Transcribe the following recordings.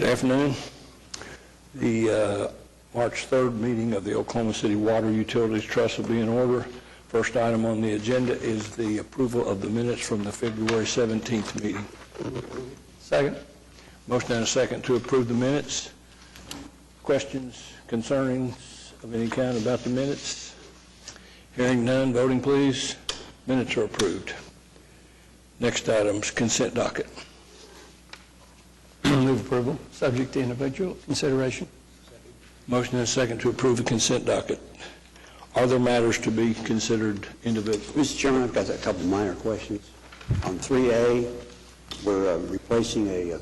Good afternoon. The March 3rd meeting of the Oklahoma City Water Utilities Trust will be in order. First item on the agenda is the approval of the minutes from the February 17th meeting. Second. Motion and a second to approve the minutes. Questions, concerns of any kind about the minutes? Hearing none, voting please. Minutes are approved. Next item is consent docket. Move approval, subject to individual consideration. Motion and a second to approve the consent docket. Are there matters to be considered individually? Mr. Chairman, I've got a couple of minor questions. On 3A, we're replacing a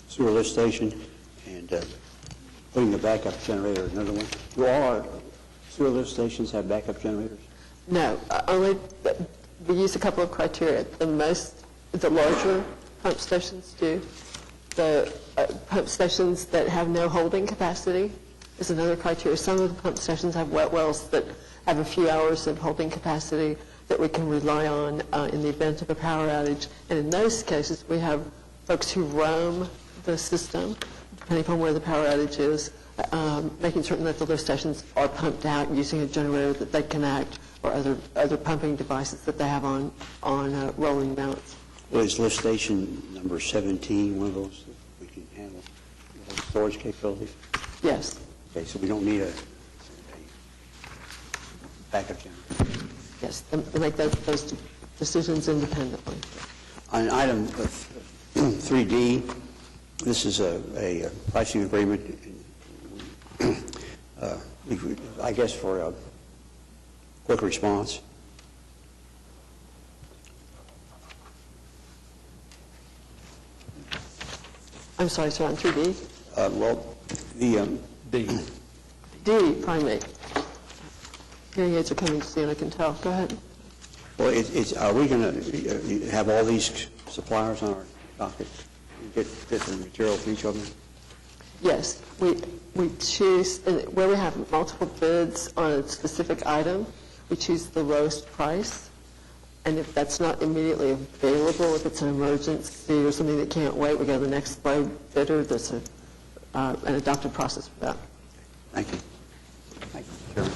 sewer lift station and putting a backup generator in another one. Do all our sewer lift stations have backup generators? No, only we use a couple of criteria. The larger pump stations do. The pump stations that have no holding capacity is another criteria. Some of the pump stations have wet wells that have a few hours of holding capacity that we can rely on in the event of a power outage. And in those cases, we have folks who roam the system, depending upon where the power outage is, making certain that the lift stations are pumped out using a generator that they connect or other pumping devices that they have on rolling mounts. Well, is lift station number 17 one of those that we can handle storage capabilities? Yes. Okay, so we don't need a backup generator. Yes, they make those decisions independently. On item 3D, this is a pricing agreement, I guess for a quick response. I'm sorry, sir, on 3D? Well, the D, primate. Hearing aids are coming soon, I can tell. Go ahead. Well, are we going to have all these suppliers on our docket? Get the material for each of them? Yes, we choose, where we have multiple bids on a specific item, we choose the lowest price. And if that's not immediately available, if it's an emergency or something that can't wait, we go to the next low bidder. There's an adopted process for that. Thank you. Thank you, Chairman.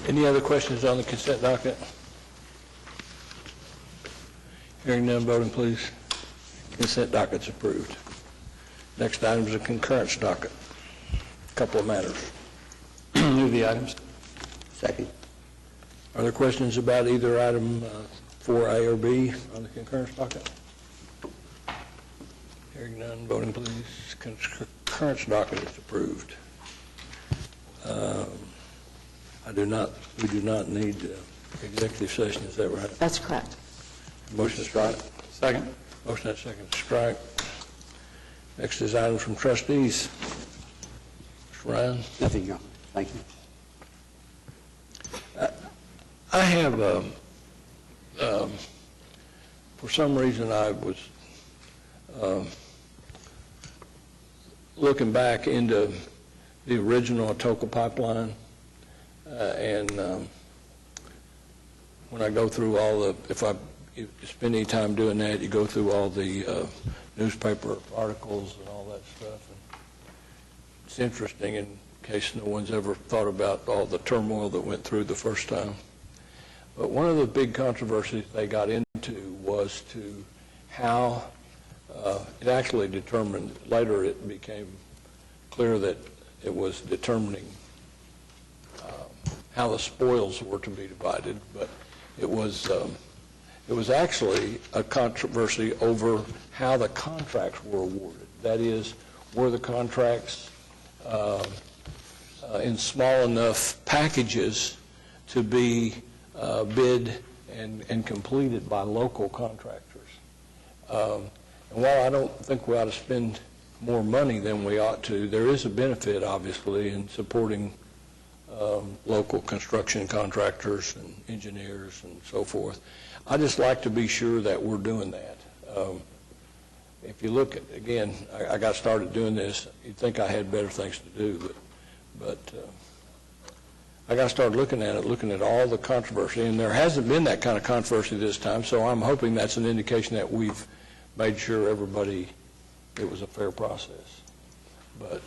Any other questions on the consent docket? Hearing none, voting please. Consent docket's approved. Next item is a concurrence docket. A couple of matters. Move the items. Second. Are there questions about either item 4A or B on the concurrence docket? Hearing none, voting please. Concurrence docket is approved. We do not need executive session, is that right? That's correct. Motion to strike. Second. Motion and second to strike. Next is items from trustees. Mr. Ryan. Nothing, Your Honor. Thank you. I have, for some reason, I was looking back into the original Atoka pipeline, and when I go through all the, if you spend any time doing that, you go through all the newspaper articles and all that stuff. And it's interesting in case no one's ever thought about all the turmoil that went through the first time. But one of the big controversies they got into was to how it actually determined, later it became clear that it was determining how the spoils were to be divided, but it was actually a controversy over how the contracts were awarded. That is, were the contracts in small enough packages to be bid and completed by local contractors. And while I don't think we ought to spend more money than we ought to, there is a benefit, obviously, in supporting local construction contractors and engineers and so forth. I just like to be sure that we're doing that. If you look at, again, I got started doing this, you'd think I had better things to do, but I got to start looking at all the controversy, and there hasn't been that kind of controversy this time, so I'm hoping that's an indication that we've made sure everybody it was a fair process. But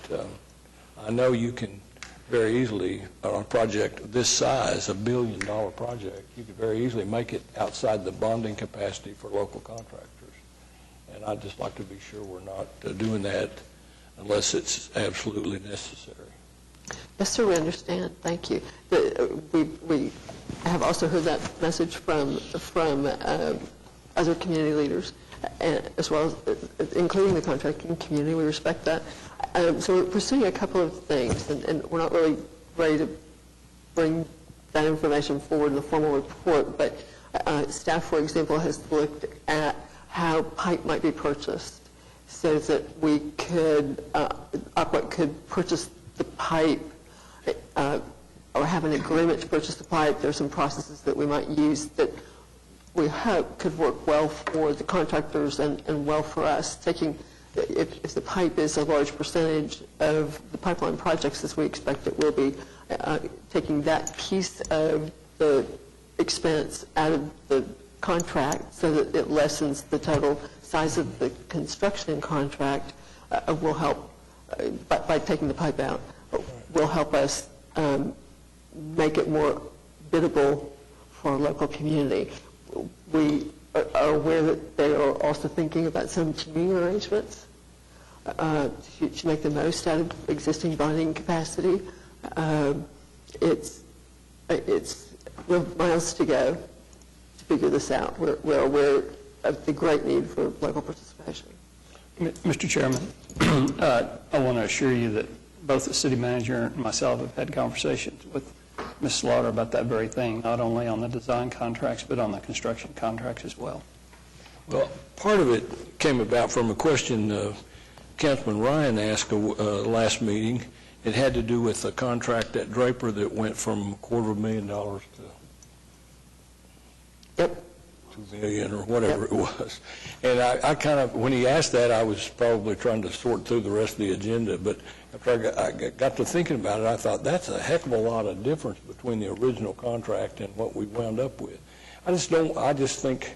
I know you can very easily, on a project this size, $1 billion project, you could very easily make it outside the bonding capacity for local contractors. And I'd just like to be sure we're not doing that unless it's absolutely necessary. Yes, sir, we understand. Thank you. We have also heard that message from other community leaders, as well as including the contracting community. We respect that. So we're pursuing a couple of things, and we're not really ready to bring that information forward in the formal report, but staff, for example, has looked at how pipe might be purchased so that we could, Aqua could purchase the pipe or have an agreement to purchase the pipe. There are some processes that we might use that we hope could work well for the contractors and well for us. If the pipe is a large percentage of the pipeline projects, as we expect it will be, taking that piece of the expense out of the contract so that it lessens the total size of the construction contract will help, by taking the pipe out, will help us make it more biddable for our local community. We are aware that they are also thinking about some teaming arrangements to make the most out of existing bonding capacity. We have miles to go to figure this out. We're aware of the great need for local participation. Mr. Chairman, I want to assure you that both the city manager and myself have had conversations with Ms. Slaughter about that very thing, not only on the design contracts, but on the construction contracts as well. Well, part of it came about from a question Councilman Ryan asked last meeting. It had to do with a contract at Draper that went from $250,000 to $2 million or whatever it was. And I kind of, when he asked that, I was probably trying to sort through the rest of the agenda, but after I got to thinking about it, I thought that's a heck of a lot of difference between the original contract and what we wound up with. I just think,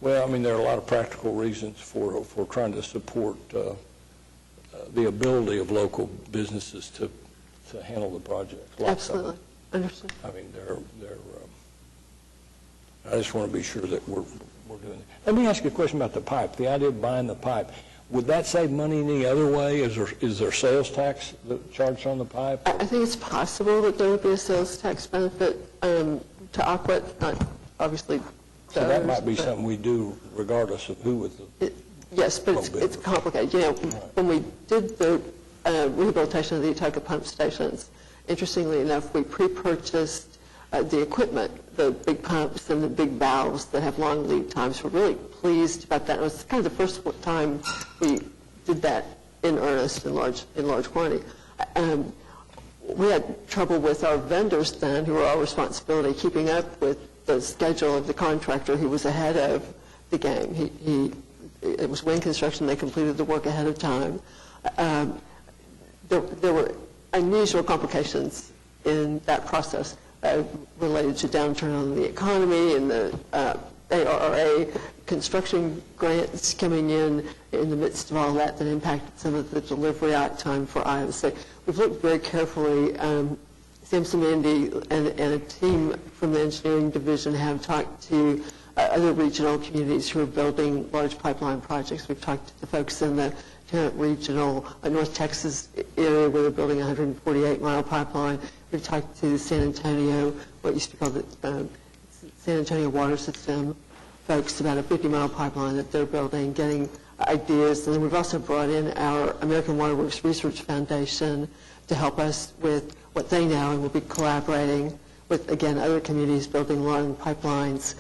well, I mean, there are a lot of practical reasons for trying to support the ability of local businesses to handle the project. Absolutely. Understood. I mean, I just want to be sure that we're doing it. Let me ask you a question about the pipe, the idea of buying the pipe. Would that save money any other way? Is there sales tax charged on the pipe? I think it's possible that there would be a sales tax benefit to Aqua, not obviously. So that might be something we do regardless of who with the... Yes, but it's complicated. You know, when we did the rehabilitation of the Etoka pump stations, interestingly enough, we pre-purchased the equipment, the big pumps and the big valves that have long lead times. We're really pleased about that. It was kind of the first time we did that in earnest, in large quantity. We had trouble with our vendors then, who were our responsibility, keeping up with the schedule of the contractor who was ahead of the game. It was Wayne Construction. They completed the work ahead of time. There were unusual complications in that process related to downturn on the economy and the ARRA construction grants coming in the midst of all that impacted some of the delivery time for items. So we've looked very carefully. Sam Samandi and a team from the engineering division have talked to other regional communities who are building large pipeline projects. We've talked to the folks in the Tarrant Regional North Texas area where they're building a 148-mile pipeline. We've talked to San Antonio, what used to be called the San Antonio Water System folks about a 50-mile pipeline that they're building, getting ideas. And then we've also brought in our American Water Works Research Foundation to help us with what they know, and we'll be collaborating with, again, other communities building long pipelines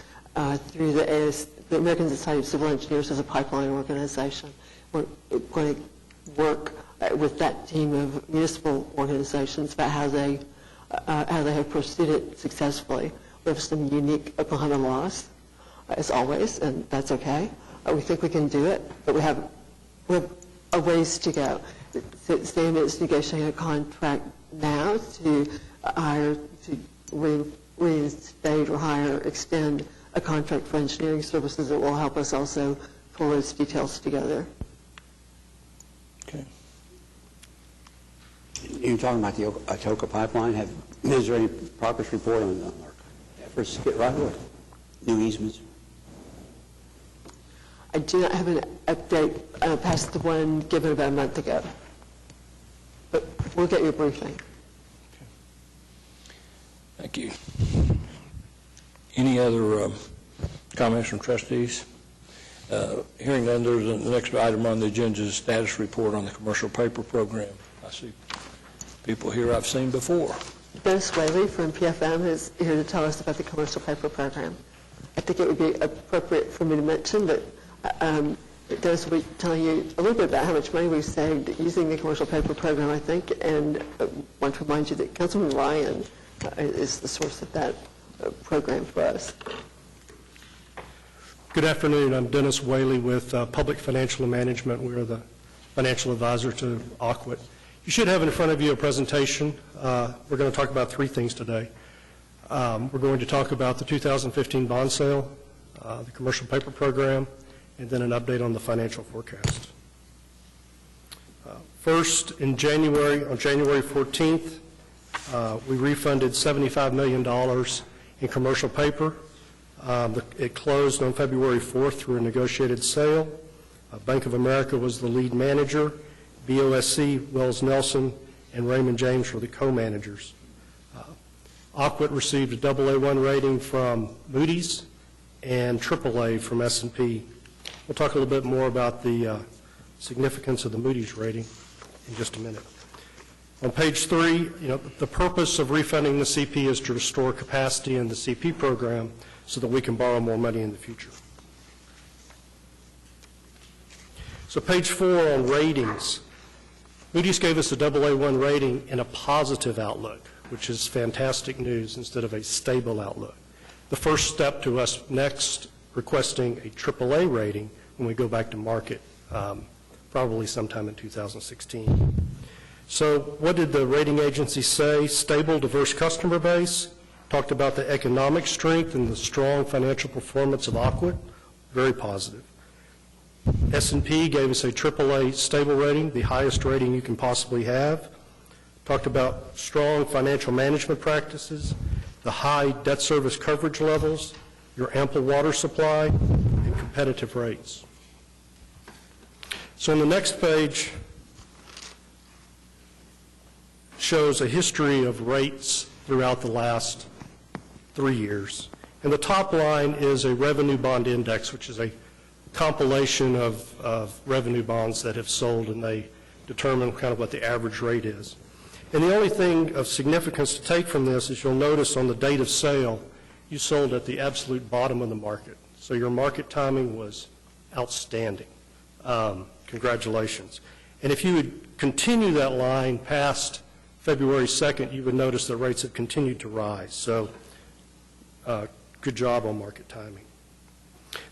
through the American Society of Civil Engineers as a pipeline organization. We're going to work with that team of municipal organizations about how they have proceeded successfully. We have some unique Oklahoma laws, as always, and that's okay. We think we can do it, but we have a ways to go. Sam is negotiating a contract now to reinstate or extend a contract for engineering services that will help us also pull those details together. Okay. You're talking about the Atoka pipeline. Is there any progress report on our efforts to get right away? New easements? I do not have an update past the one given about a month ago, but we'll get you a briefing. Thank you. Any other comments from trustees? Hearing none, there's the next item on the agenda is status report on the commercial paper program. I see people here I've seen before. Dennis Whaley from PFM is here to tell us about the commercial paper program. I think it would be appropriate for me to mention that Dennis will be telling you a little bit about how much money we've saved using the commercial paper program, I think, and I want to remind you that Councilman Ryan is the source of that program for us. Good afternoon. I'm Dennis Whaley with Public Financial Management. We're the financial advisor to Aquit. You should have in front of you a presentation. We're going to talk about three things today. We're going to talk about the 2015 bond sale, the commercial paper program, and then an update on the financial forecast. First, on January 14th, we refunded $75 million in commercial paper. It closed on February 4th through a negotiated sale. Bank of America was the lead manager. BOSC, Wells Nelson, and Raymond James were the co-managers. Aquit received a AA1 rating from Moody's and AAA from S&P. We'll talk a little bit more about the significance of the Moody's rating in just a minute. On page 3, the purpose of refunding the CP is to restore capacity in the CP program so that we can borrow more money in the future. So page 4 on ratings. Moody's gave us a AA1 rating and a positive outlook, which is fantastic news instead of a stable outlook. The first step to us next requesting a AAA rating when we go back to market, probably sometime in 2016. So what did the rating agency say? Stable, diverse customer base. Talked about the economic strength and the strong financial performance of Aquit. Very positive. S&P gave us a AAA stable rating, the highest rating you can possibly have. Talked about strong financial management practices, the high debt service coverage levels, your ample water supply, and competitive rates. So on the next page shows a history of rates throughout the last 3 years. And the top line is a revenue bond index, which is a compilation of revenue bonds that have sold, and they determine kind of what the average rate is. And the only thing of significance to take from this is you'll notice on the date of sale, you sold at the absolute bottom of the market. So your market timing was outstanding. Congratulations. And if you would continue that line past February 2nd, you would notice the rates have continued to rise. So good job on market timing.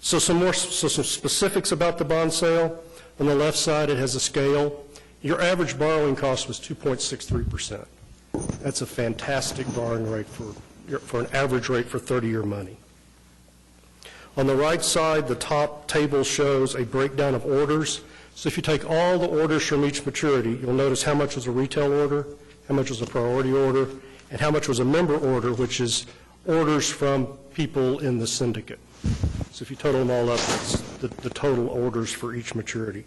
So some specifics about the bond sale. On the left side, it has a scale. Your average borrowing cost was 2.63%. That's a fantastic borrowing rate for an average rate for 30-year money. On the right side, the top table shows a breakdown of orders. So if you take all the orders from each maturity, you'll notice how much was a retail order, how much was a priority order, and how much was a member order, which is orders from people in the syndicate. So if you total them all up, that's the total orders for each maturity.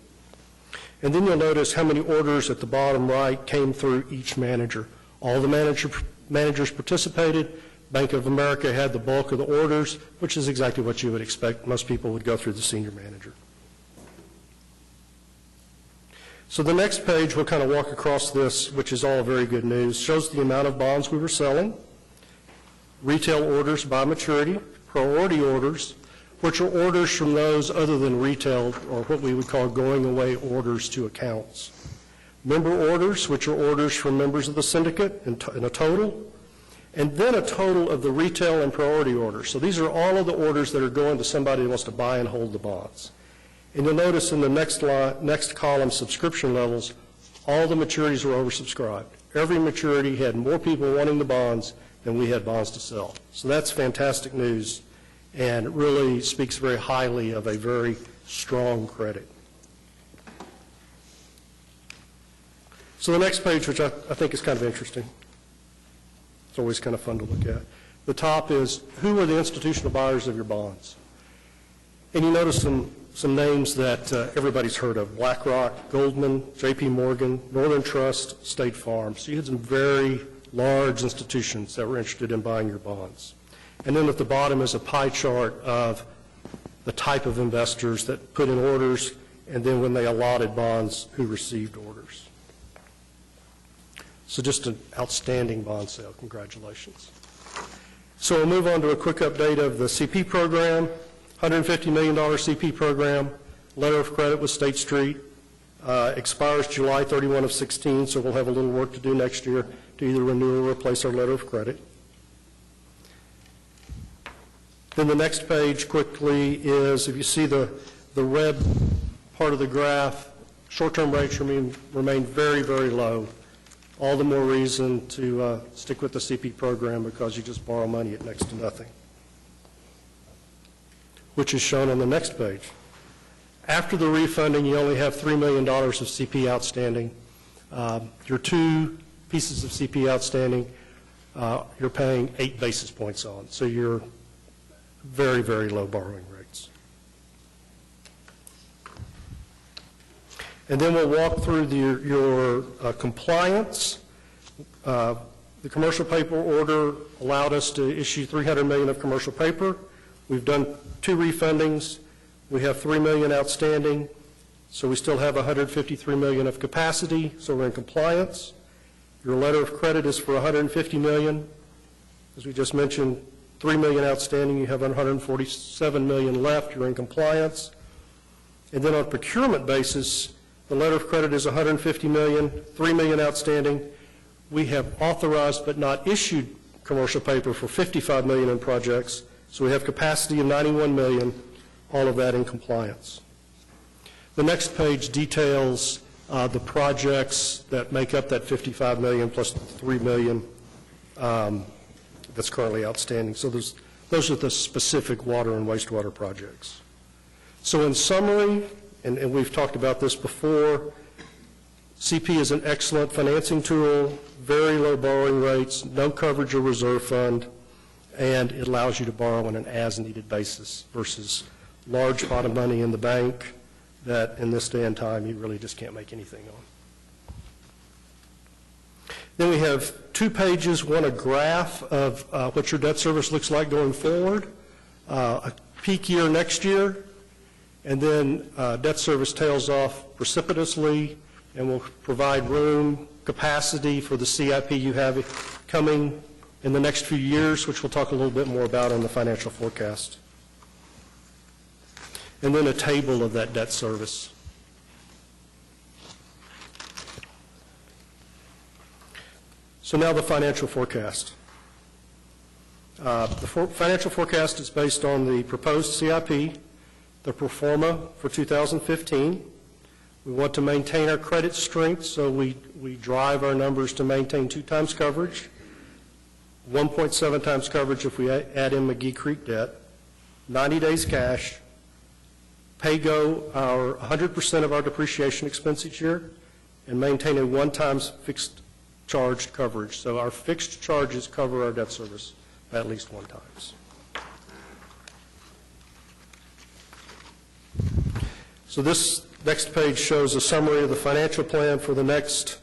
And then you'll notice how many orders at the bottom right came through each manager. All the managers participated. Bank of America had the bulk of the orders, which is exactly what you would expect. Most people would go through the senior manager. So the next page, we'll kind of walk across this, which is all very good news. Shows the amount of bonds we were selling, retail orders by maturity, priority orders, which are orders from those other than retail, or what we would call going away orders to accounts. Member orders, which are orders from members of the syndicate in a total, and then a total of the retail and priority orders. So these are all of the orders that are going to somebody who wants to buy and hold the bonds. And you'll notice in the next column, subscription levels, all the maturities were oversubscribed. Every maturity had more people wanting the bonds than we had bonds to sell. So that's fantastic news, and it really speaks very highly of a very strong credit. So the next page, which I think is kind of interesting, it's always kind of fun to look at. The top is, who are the institutional buyers of your bonds? And you notice some names that everybody's heard of: BlackRock, Goldman, J.P. Morgan, Northern Trust, State Farm. So you had some very large institutions that were interested in buying your bonds. And then at the bottom is a pie chart of the type of investors that put in orders, and then when they allotted bonds, who received orders. So just an outstanding bond sale. Congratulations. So we'll move on to a quick update of the CP program. $150 million CP program, letter of credit with State Street, expires July 31 of 16, so we'll have a little work to do next year to either renew or replace our letter of credit. Then the next page quickly is, if you see the red part of the graph, short-term rates remain very, very low. All the more reason to stick with the CP program, because you just borrow money at next to nothing, which is shown on the next page. After the refunding, you only have $3 million of CP outstanding. Your two pieces of CP outstanding, you're paying 8 basis points on. So you're very, very low borrowing rates. And then we'll walk through your compliance. The commercial paper order allowed us to issue $300 million of commercial paper. We've done 2 refundings. We have $3 million outstanding, so we still have $153 million of capacity, so we're in compliance. Your letter of credit is for $150 million. As we just mentioned, $3 million outstanding. You have $147 million left. You're in compliance. And then on a procurement basis, the letter of credit is $150 million, $3 million outstanding. We have authorized but not issued commercial paper for $55 million in projects. So we have capacity of $91 million, all of that in compliance. The next page details the projects that make up that $55 million plus $3 million that's currently outstanding. So those are the specific water and wastewater projects. So in summary, and we've talked about this before, CP is an excellent financing tool, very low borrowing rates, no coverage or reserve fund, and it allows you to borrow on an as-needed basis versus large pot of money in the bank that in this day and time you really just can't make anything on. Then we have 2 pages, one a graph of what your debt service looks like going forward, a peak year next year, and then debt service tails off precipitously and will provide room, capacity for the CIP you have coming in the next few years, which we'll talk a little bit more about on the financial forecast. And then a table of that debt service. So now the financial forecast. The financial forecast is based on the proposed CIP, the pro forma for 2015. We want to maintain our credit strength, so we drive our numbers to maintain 2 times coverage, 1.7 times coverage if we add in McGee Creek debt, 90 days cash, pay go our 100% of our depreciation expense each year, and maintain a 1 times fixed charge coverage. So our fixed charges cover our debt service at least 1 times. So this next page shows a summary of the financial plan for the next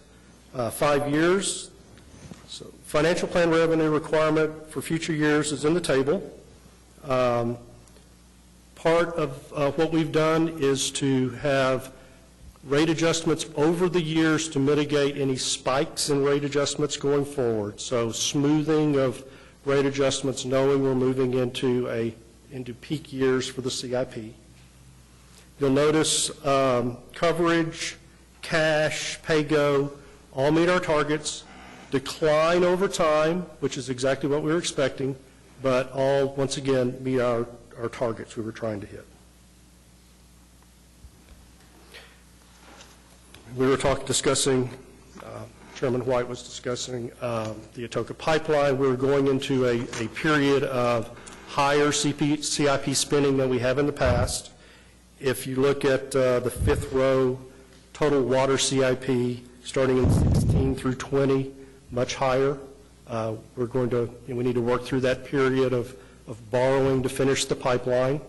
5 years. So financial plan revenue requirement for future years is in the table. Part of what we've done is to have rate adjustments over the years to mitigate any spikes in rate adjustments going forward. So smoothing of rate adjustments, knowing we're moving into peak years for the CIP. You'll notice coverage, cash, pay-go, all meet our targets, decline over time, which is exactly what we were expecting, but all, once again, meet our targets we were trying to hit. We were discussing, Chairman White was discussing the Atoka pipeline. We were going into a period of higher CIP spending than we have in the past, If you look at the fifth row, total water CIP, starting in 16 through 20, much higher. We need to work through that period of borrowing to finish the pipeline.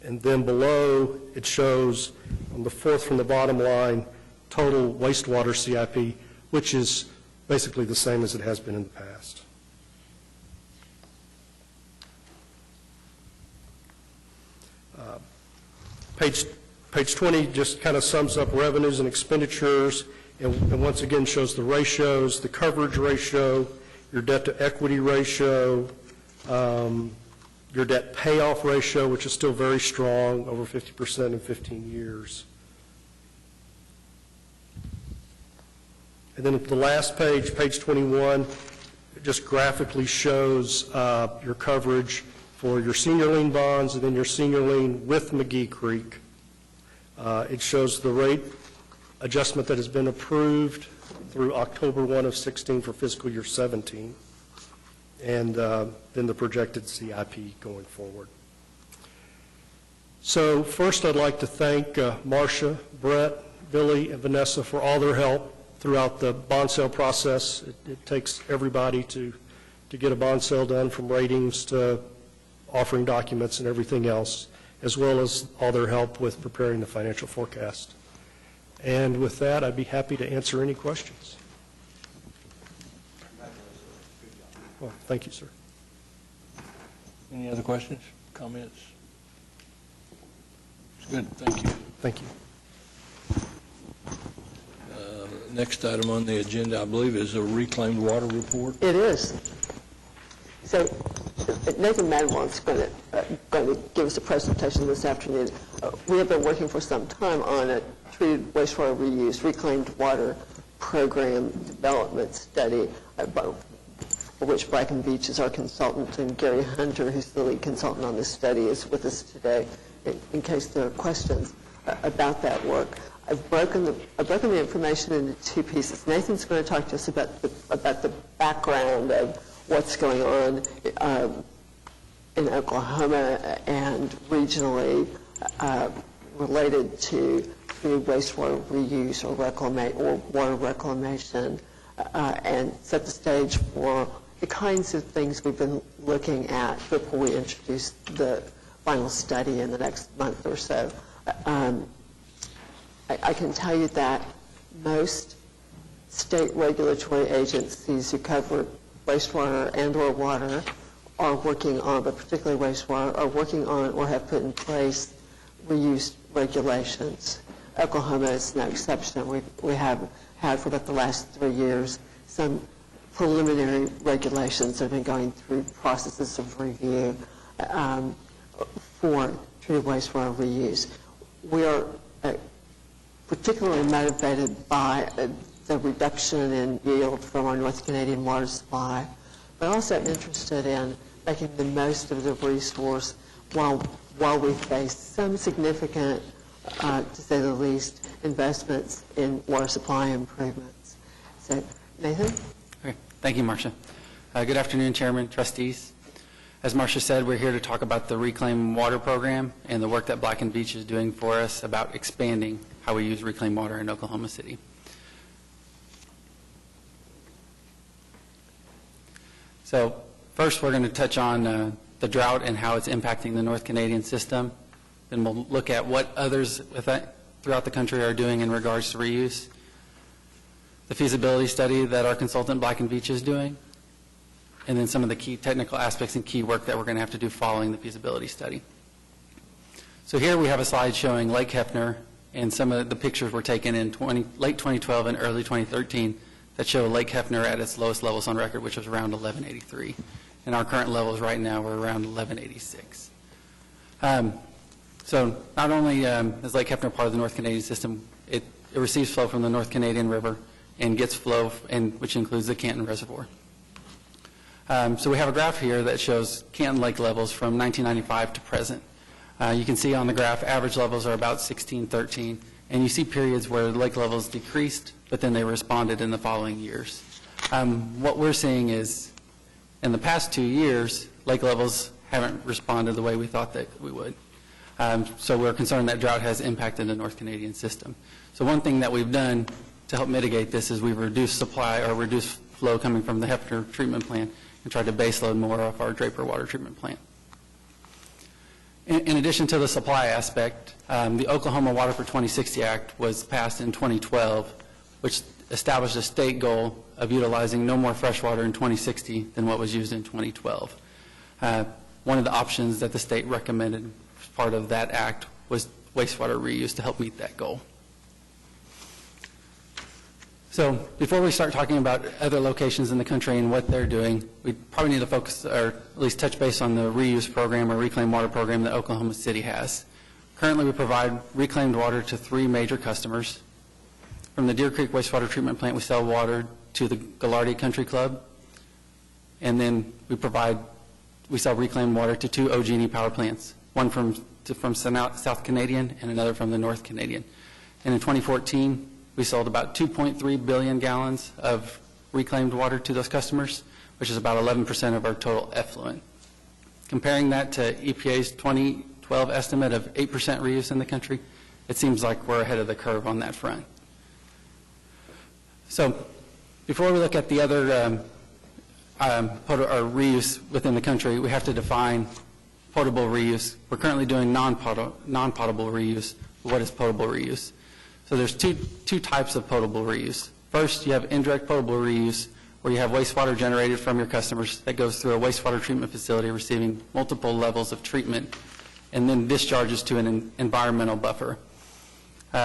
And then below, it shows on the fourth from the bottom line, total wastewater CIP, which is basically the same as it has been in the past. Page 20 just kind of sums up revenues and expenditures, and once again shows the ratios, the coverage ratio, your debt-to-equity ratio, your debt payoff ratio, which is still very strong, over 50% in 15 years. And then at the last page, page 21, it just graphically shows your coverage for your senior lien bonds and then your senior lien with McGee Creek. It shows the rate adjustment that has been approved through October 1 of 16 for fiscal year 17, and then the projected CIP going forward. So first I'd like to thank Marcia, Brett, Billy, and Vanessa for all their help throughout the bond sale process. It takes everybody to get a bond sale done, from ratings to offering documents and everything else, as well as all their help with preparing the financial forecast. And with that, I'd be happy to answer any questions. Well, thank you, sir. Any other questions, comments? It's good, thank you. Thank you. Next item on the agenda, I believe, is a reclaimed water report. It is. So Nathan Madewell's going to give us a presentation this afternoon. We have been working for some time on a treated wastewater reuse, reclaimed water program development study, for which Bracken Beach is our consultant, and Gary Hunter, who's the lead consultant on this study, is with us today in case there are questions about that work. I've broken the information into two pieces. Nathan's going to talk to us about the background of what's going on in Oklahoma and regionally related to wastewater reuse or water reclamation, and set the stage for the kinds of things we've been looking at before we introduce the final study in the next month or so. I can tell you that most state regulatory agencies who cover wastewater and or water are working on, but particularly wastewater, are working on or have put in place reuse regulations. Oklahoma is no exception. We have had for about the last 3 years some preliminary regulations that have been going through processes of review for treated wastewater reuse. We are particularly motivated by the reduction in yield from our North Canadian water supply, but also interested in making the most of the resource while we face some significant, to say the least, investments in water supply improvements. So, Nathan? Okay. Thank you, Marcia. Good afternoon, Chairman, trustees. As Marcia said, we're here to talk about the Reclaim Water Program and the work that Bracken Beach is doing for us about expanding how we use reclaimed water in Oklahoma City. So first, we're going to touch on the drought and how it's impacting the North Canadian system. Then we'll look at what others throughout the country are doing in regards to reuse, the feasibility study that our consultant Bracken Beach is doing, and then some of the key technical aspects and key work that we're going to have to do following the feasibility study. So here we have a slide showing Lake Hefner, and some of the pictures were taken in late 2012 and early 2013 that show Lake Hefner at its lowest levels on record, which was around 1183. And our current levels right now are around 1186. So not only is Lake Hefner part of the North Canadian system, it receives flow from the North Canadian River and gets flow, which includes the Canton Reservoir. So we have a graph here that shows Canton Lake levels from 1995 to present. You can see on the graph average levels are about 1613, and you see periods where lake levels decreased, but then they responded in the following years. What we're seeing is in the past 2 years, lake levels haven't responded the way we thought that we would. So we're concerned that drought has impacted the North Canadian system. So one thing that we've done to help mitigate this is we've reduced supply or reduced flow coming from the Hefner treatment plant and tried to baseload more off our Draper water treatment plant. In addition to the supply aspect, the Oklahoma Water for 2060 Act was passed in 2012, which established a state goal of utilizing no more fresh water in 2060 than what was used in 2012. One of the options that the state recommended as part of that act was wastewater reuse to help meet that goal. So before we start talking about other locations in the country and what they're doing, we probably need to focus, or at least touch base on the reuse program or reclaimed water program that Oklahoma City has. Currently, we provide reclaimed water to 3 major customers. From the Deer Creek Wastewater Treatment Plant, we sell water to the Gaillardy Country Club. And then we sell reclaimed water to 2 OG&E power plants, one from South Canadian and another from the North Canadian. And in 2014, we sold about 2.3 billion gallons of reclaimed water to those customers, which is about 11% of our total effluent. Comparing that to EPA's 2012 estimate of 8% reuse in the country, it seems like we're ahead of the curve on that front. So before we look at the other reuse within the country, we have to define potable reuse. We're currently doing non-potable reuse. What is potable reuse? So there's two types of potable reuse. First, you have indirect potable reuse, where you have wastewater generated from your customers that goes through a wastewater treatment facility receiving multiple levels of treatment and then discharges to an environmental buffer,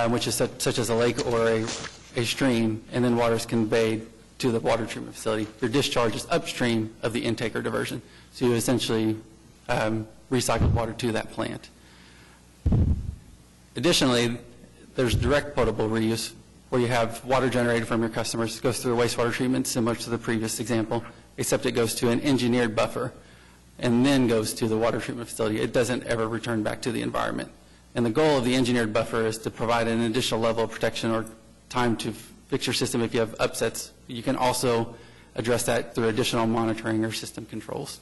which is such as a lake or a stream, and then water is conveyed to the water treatment facility. Your discharge is upstream of the intake or diversion, so you essentially recycle water to that plant. Additionally, there's direct potable reuse, where you have water generated from your customers, goes through a wastewater treatment similar to the previous example, except it goes to an engineered buffer and then goes to the water treatment facility. It doesn't ever return back to the environment. And the goal of the engineered buffer is to provide an additional level of protection or time to fix your system if you have upsets. You can also address that through additional monitoring or system controls.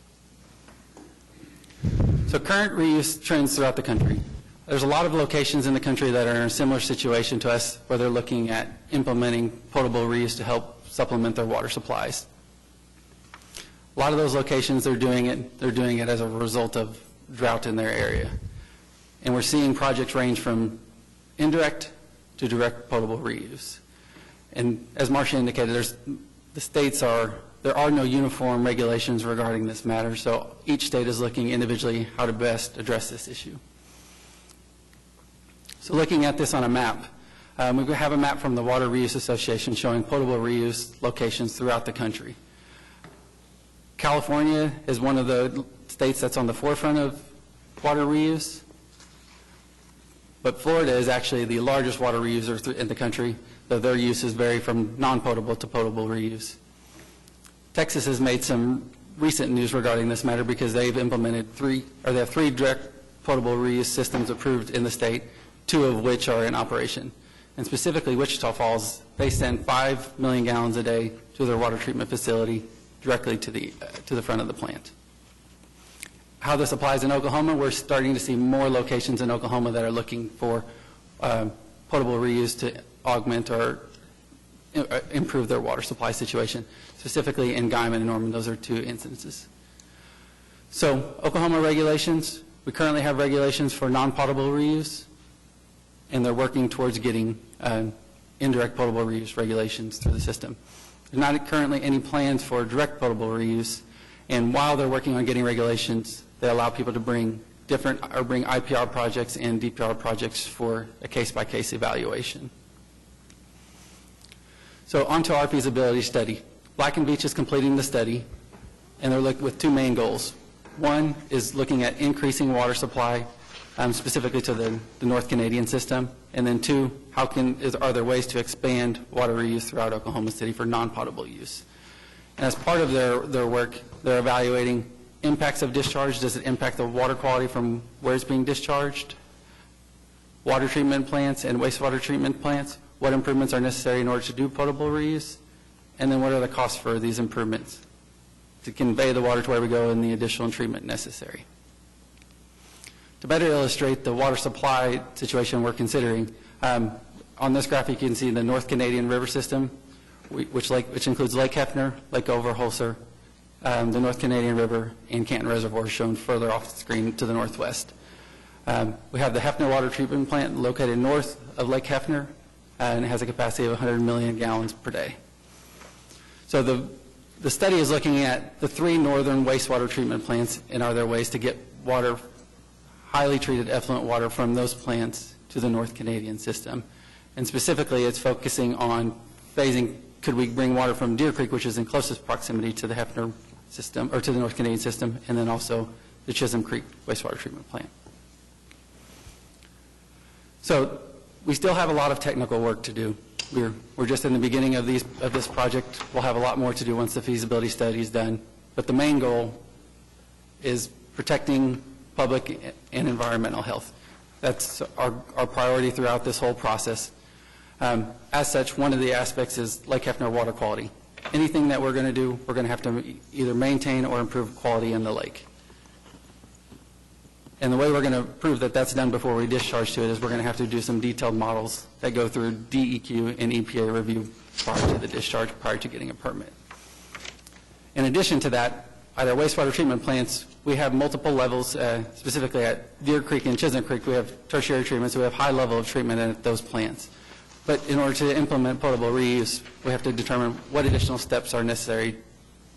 So current reuse trends throughout the country. There's a lot of locations in the country that are in a similar situation to us, where they're looking at implementing potable reuse to help supplement their water supplies. A lot of those locations, they're doing it as a result of drought in their area. And we're seeing projects range from indirect to direct potable reuse. And as Marcia indicated, there are no uniform regulations regarding this matter, so each state is looking individually how to best address this issue. So looking at this on a map, we have a map from the Water Reuse Association showing potable reuse locations throughout the country. California is one of the states that's on the forefront of water reuse, but Florida is actually the largest water reuser in the country, though their uses vary from non-potable to potable reuse. Texas has made some recent news regarding this matter because they've implemented they have 3 direct potable reuse systems approved in the state, 2 of which are in operation. And specifically Wichita Falls, they send 5 million gallons a day to their water treatment facility directly to the front of the plant. How this applies in Oklahoma, we're starting to see more locations in Oklahoma that are looking for potable reuse to augment or improve their water supply situation. Specifically in Guymon and Norman, those are 2 instances. So Oklahoma regulations, we currently have regulations for non-potable reuse, and they're working towards getting indirect potable reuse regulations through the system. There's not currently any plans for direct potable reuse, and while they're working on getting regulations, they allow people to bring IPR projects and DPR projects for a case-by-case evaluation. So on to our feasibility study. Black & Veatch is completing the study, and they're looking with 2 main goals. One is looking at increasing water supply, specifically to the North Canadian system, and then 2, are there ways to expand water reuse throughout Oklahoma City for non-potable use? And as part of their work, they're evaluating impacts of discharge. Does it impact the water quality from where it's being discharged? Water treatment plants and wastewater treatment plants, what improvements are necessary in order to do potable reuse? And then what are the costs for these improvements to convey the water to where we go and the additional treatment necessary? To better illustrate the water supply situation we're considering, on this graphic you can see the North Canadian River system, which includes Lake Hefner, Lake Overholser, the North Canadian River, and Canton Reservoir shown further off the screen to the northwest. We have the Hefner Water Treatment Plant located north of Lake Hefner, and it has a capacity of 100 million gallons per day. So the study is looking at the 3 northern wastewater treatment plants and are there ways to get water, highly treated effluent water from those plants to the North Canadian system. And specifically, it's focusing on phasing, could we bring water from Deer Creek, which is in closest proximity to the Hefner system, or to the North Canadian system, and then also the Chisholm Creek wastewater treatment plant. So we still have a lot of technical work to do. We're just in the beginning of this project. We'll have a lot more to do once the feasibility study is done. But the main goal is protecting public and environmental health. That's our priority throughout this whole process. As such, one of the aspects is Lake Hefner water quality. Anything that we're going to do, we're going to have to either maintain or improve quality in the lake. And the way we're going to prove that that's done before we discharge to it is we're going to have to do some detailed models that go through DEQ and EPA review prior to the discharge, prior to getting a permit. In addition to that, at our wastewater treatment plants, we have multiple levels, specifically at Deer Creek and Chisholm Creek, we have tertiary treatment, so we have high level of treatment at those plants. But in order to implement potable reuse, we have to determine what additional steps are necessary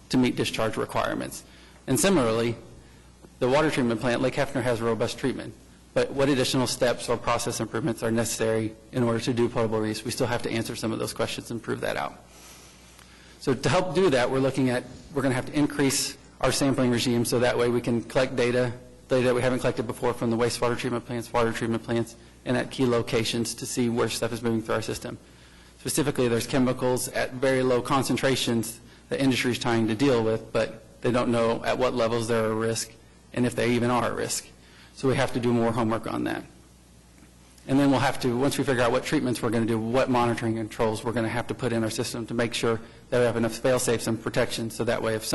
to meet discharge requirements. And similarly, the water treatment plant, Lake Hefner, has robust treatment. But what additional steps or process improvements are necessary in order to do potable reuse? We still have to answer some of those questions and prove that out. So to help do that, we're going to have to increase our sampling regime so that way we can collect data that we haven't collected before from the wastewater treatment plants, water treatment plants, and at key locations to see where stuff is moving through our system. Specifically, there's chemicals at very low concentrations that industry is trying to deal with, but they don't know at what levels they're at risk and if they even are at risk. So we have to do more homework on that. And then we'll have to, once we figure out what treatments we're going to do, what monitoring controls we're going to have to put in our system to make sure that we have enough fail-safes and protection so that way if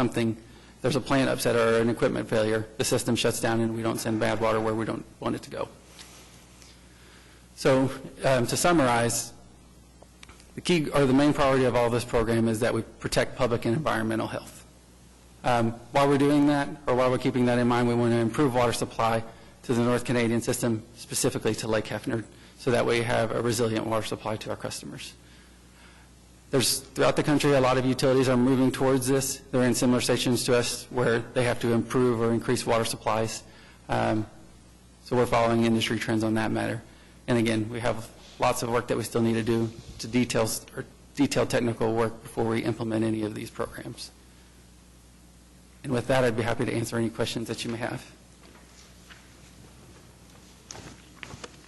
there's a plant upset or an equipment failure, the system shuts down and we don't send bad water where we don't want it to go. So to summarize, the main priority of all this program is that we protect public and environmental health. While we're doing that, or while we're keeping that in mind, we want to improve water supply to the North Canadian system, specifically to Lake Hefner, so that we have a resilient water supply to our customers. Throughout the country, a lot of utilities are moving towards this. They're in similar stations to us where they have to improve or increase water supplies. So we're following industry trends on that matter. And again, we have lots of work that we still need to do to detailed technical work before we implement any of these programs. And with that, I'd be happy to answer any questions that you may have.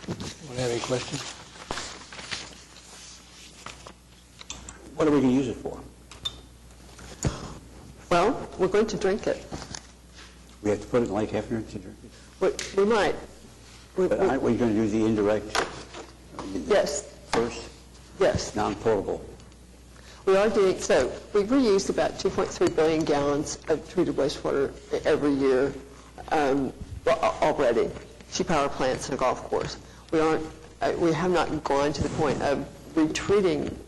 Want to have any questions? What are we going to use it for? Well, we're going to drink it. We have to put it in Lake Hefner to drink it? We might. But aren't we going to do the indirect Yes, first? yes. Non-potable. We are doing, so we reuse about 2.3 billion gallons of treated wastewater every year already, to power plants and a golf course. We have not gone to the point of retreating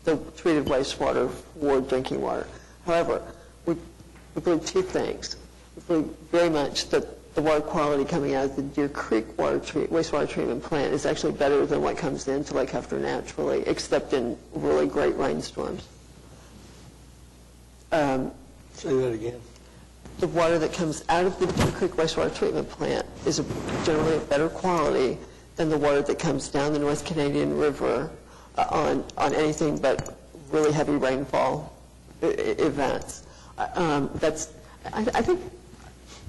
the treated wastewater for drinking water. However, we believe two things. We believe very much that the water quality coming out of the Deer Creek wastewater treatment plant is actually better than what comes into Lake Hefner naturally, except in really great rainstorms. Say that again. The water that comes out of the Deer Creek wastewater treatment plant is generally of better quality than the water that comes down the North Canadian River on anything but really heavy rainfall events. I think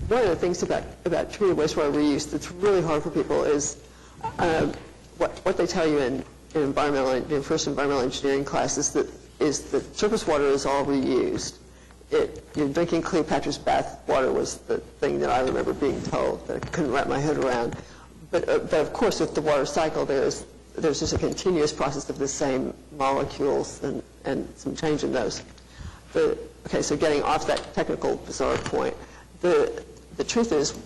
one of the things about treated wastewater reuse that's really hard for people is what they tell you in first environmental engineering class is that surface water is all reused. Drinking Cleopatra's bath water was the thing that I remember being told that I couldn't wrap my head around. But of course, with the water cycle, there's just a continuous process of the same molecules and some change in those. Okay, so getting off that technical bizarre point, the truth is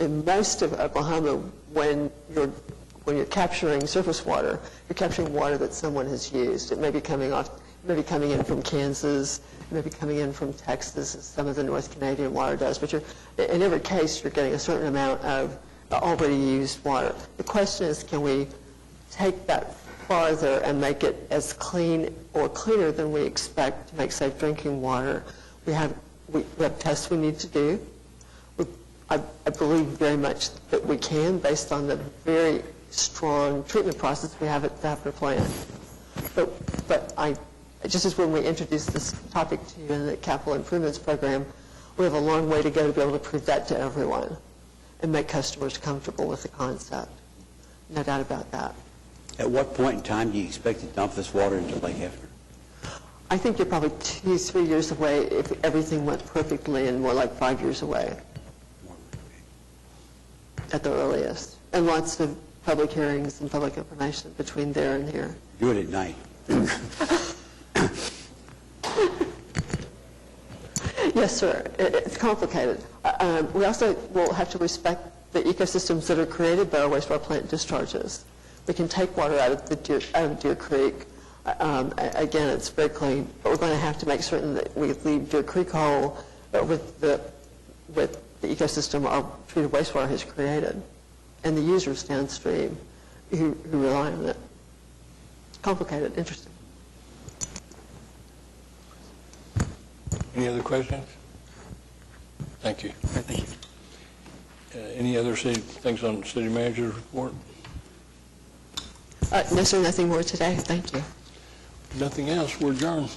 in most of Oklahoma, when you're capturing surface water, you're capturing water that someone has used. It may be coming in from Kansas, it may be coming in from Texas, as some of the North Canadian water does. But in every case, you're getting a certain amount of already used water. The question is, can we take that farther and make it as clean or cleaner than we expect to make safe drinking water? We have tests we need to do. I believe very much that we can, based on the very strong treatment process we have at the Daphne plant. But just as when we introduced this topic to you in the capital improvements program, we have a long way to go to be able to prove that to everyone and make customers comfortable with the concept. No doubt about that. At what point in time do you expect to dump this water into Lake Hefner? I think you're probably 2-3 years away if everything went perfectly, and more like 5 years away at the earliest. And lots of public hearings and public information between there and here. Do it at night. Yes, sir. It's complicated. We also will have to respect the ecosystems that are created by our wastewater plant discharges. We can take water out of Deer Creek. Again, it's very clean, but we're going to have to make certain that we leave Deer Creek whole with the ecosystem our treated wastewater has created, and the users downstream who rely on it. Complicated, interesting. Any other questions? Thank you. Thank you. Any other things on the city manager's report? No, sir, nothing more today. Thank you. Nothing else. We're adjourned.